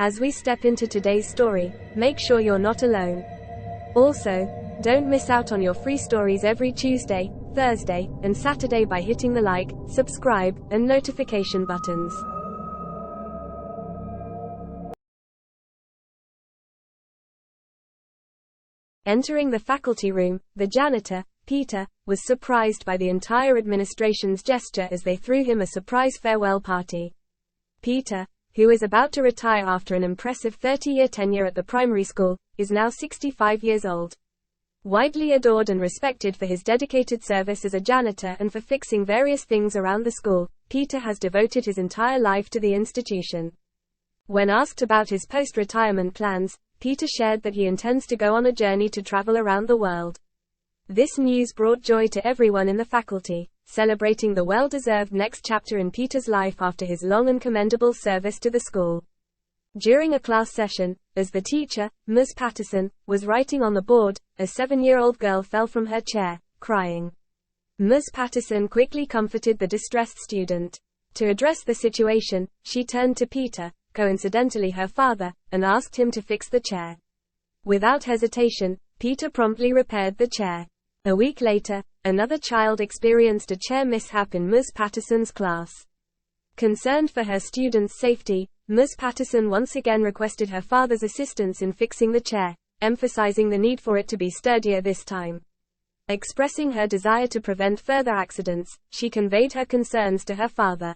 As we step into today's story, make sure you're not alone. Also, don't miss out on your free stories every Tuesday, Thursday, and Saturday by hitting the like, subscribe, and notification buttons. Entering the faculty room, the janitor, Peter, was surprised by the entire administration's gesture as they threw him a surprise farewell party. Peter, who is about to retire after an impressive 30-year tenure at the primary school, is now 65 years old. Widely adored and respected for his dedicated service as a janitor and for fixing various things around the school, Peter has devoted his entire life to the institution. When asked about his post-retirement plans, Peter shared that he intends to go on a journey to travel around the world. This news brought joy to everyone in the faculty, celebrating the well-deserved next chapter in Peter's life after his long and commendable service to the school. During a class session, as the teacher, Ms. Patterson, was writing on the board, a 7-year-old girl fell from her chair, crying. Ms. Patterson quickly comforted the distressed student. To address the situation, she turned to Peter, coincidentally her father, and asked him to fix the chair. Without hesitation, Peter promptly repaired the chair. A week later, another child experienced a chair mishap in Ms. Patterson's class. Concerned for her students' safety, Ms. Patterson once again requested her father's assistance in fixing the chair, emphasizing the need for it to be sturdier this time. Expressing her desire to prevent further accidents, she conveyed her concerns to her father.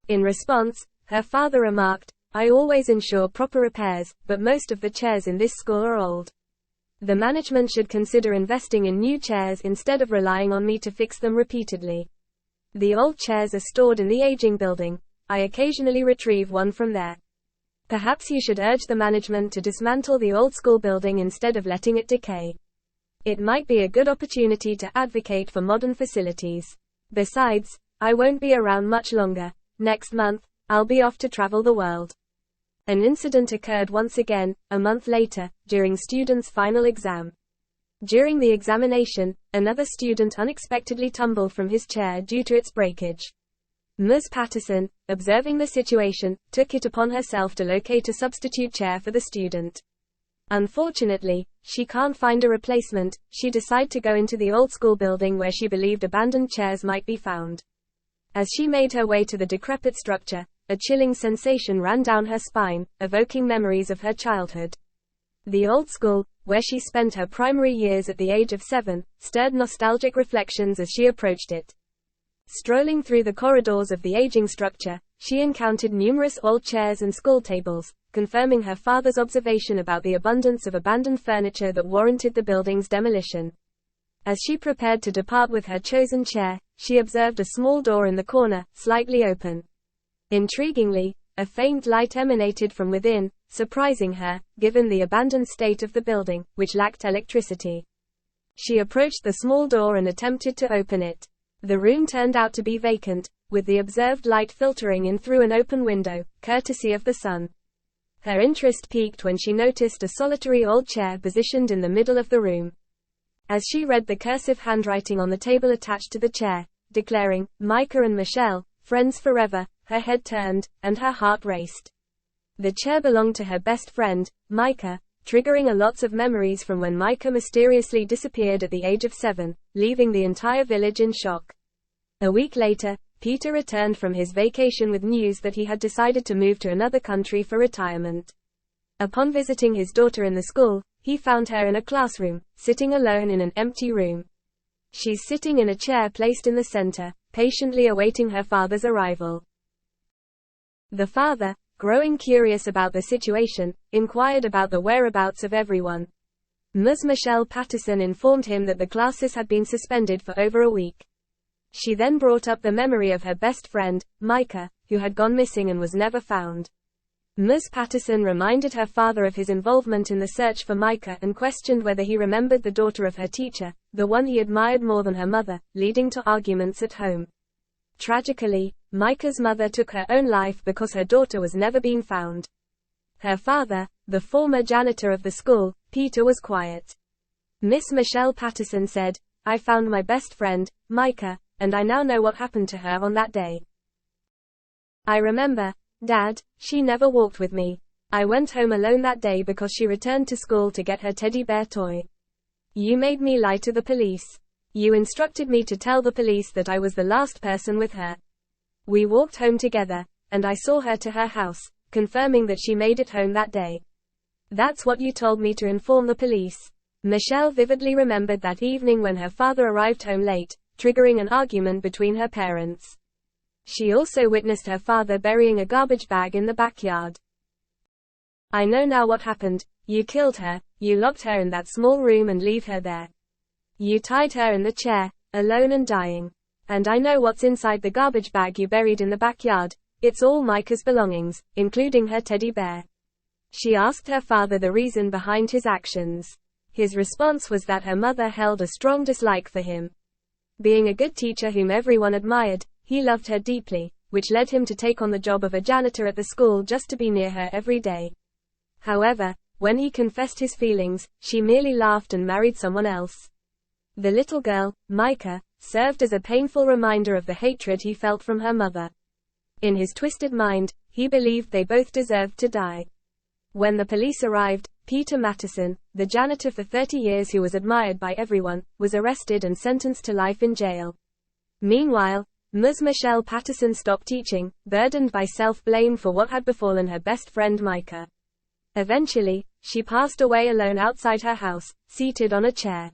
In response, her father remarked, "I always ensure proper repairs, but most of the chairs in this school are old. The management should consider investing in new chairs instead of relying on me to fix them repeatedly. The old chairs are stored in the aging building. I occasionally retrieve one from there. Perhaps you should urge the management to dismantle the old school building instead of letting it decay. It might be a good opportunity to advocate for modern facilities. Besides, I won't be around much longer. Next month, I'll be off to travel the world." An incident occurred once again, a month later, during students' final exam. During the examination, another student unexpectedly tumbled from his chair due to its breakage. Ms. Patterson, observing the situation, took it upon herself to locate a substitute chair for the student. Unfortunately, she can't find a replacement. She decided to go into the old school building where she believed abandoned chairs might be found. As she made her way to the decrepit structure, a chilling sensation ran down her spine, evoking memories of her childhood. The old school, where she spent her primary years at the age of 7, stirred nostalgic reflections as she approached it. Strolling through the corridors of the aging structure, she encountered numerous old chairs and school tables, confirming her father's observation about the abundance of abandoned furniture that warranted the building's demolition. As she prepared to depart with her chosen chair, she observed a small door in the corner, slightly open. Intriguingly, a faint light emanated from within, surprising her, given the abandoned state of the building, which lacked electricity. She approached the small door and attempted to open it. The room turned out to be vacant, with the observed light filtering in through an open window, courtesy of the sun. Her interest peaked when she noticed a solitary old chair positioned in the middle of the room. As she read the cursive handwriting on the table attached to the chair, declaring, "Micah and Michelle, friends forever," her head turned, and her heart raced. The chair belonged to her best friend, Micah, triggering lots of memories from when Micah mysteriously disappeared at the age of 7, leaving the entire village in shock. A week later, Peter returned from his vacation with news that he had decided to move to another country for retirement. Upon visiting his daughter in the school, he found her in a classroom, sitting alone in an empty room. She's sitting in a chair placed in the center, patiently awaiting her father's arrival. The father, growing curious about the situation, inquired about the whereabouts of everyone. Ms. Michelle Patterson informed him that the classes had been suspended for over a week. She then brought up the memory of her best friend, Micah, who had gone missing and was never found. Ms. Patterson reminded her father of his involvement in the search for Micah and questioned whether he remembered the daughter of her teacher, the one he admired more than her mother, leading to arguments at home. Tragically, Micah's mother took her own life because her daughter was never being found. Her father, the former janitor of the school, Peter, was quiet. Miss Michelle Patterson said, "I found my best friend, Micah, and I now know what happened to her on that day. I remember, Dad, she never walked with me. I went home alone that day because she returned to school to get her teddy bear toy. You made me lie to the police. You instructed me to tell the police that I was the last person with her. We walked home together, and I saw her to her house, confirming that she made it home that day. That's what you told me to inform the police. Michelle vividly remembered that evening when her father arrived home late, triggering an argument between her parents. She also witnessed her father burying a garbage bag in the backyard. I know now what happened. You killed her, you locked her in that small room and leave her there. You tied her in the chair, alone and dying. And I know what's inside the garbage bag you buried in the backyard. It's all Micah's belongings, including her teddy bear. She asked her father the reason behind his actions. His response was that her mother held a strong dislike for him. Being a good teacher whom everyone admired, he loved her deeply, which led him to take on the job of a janitor at the school just to be near her every day. However, when he confessed his feelings, she merely laughed and married someone else. The little girl, Micah, served as a painful reminder of the hatred he felt from her mother. In his twisted mind, he believed they both deserved to die. When the police arrived, Peter Mattison, the janitor for 30 years who was admired by everyone, was arrested and sentenced to life in jail. Meanwhile, Ms. Michelle Patterson stopped teaching, burdened by self-blame for what had befallen her best friend Micah. Eventually, she passed away alone outside her house, seated on a chair.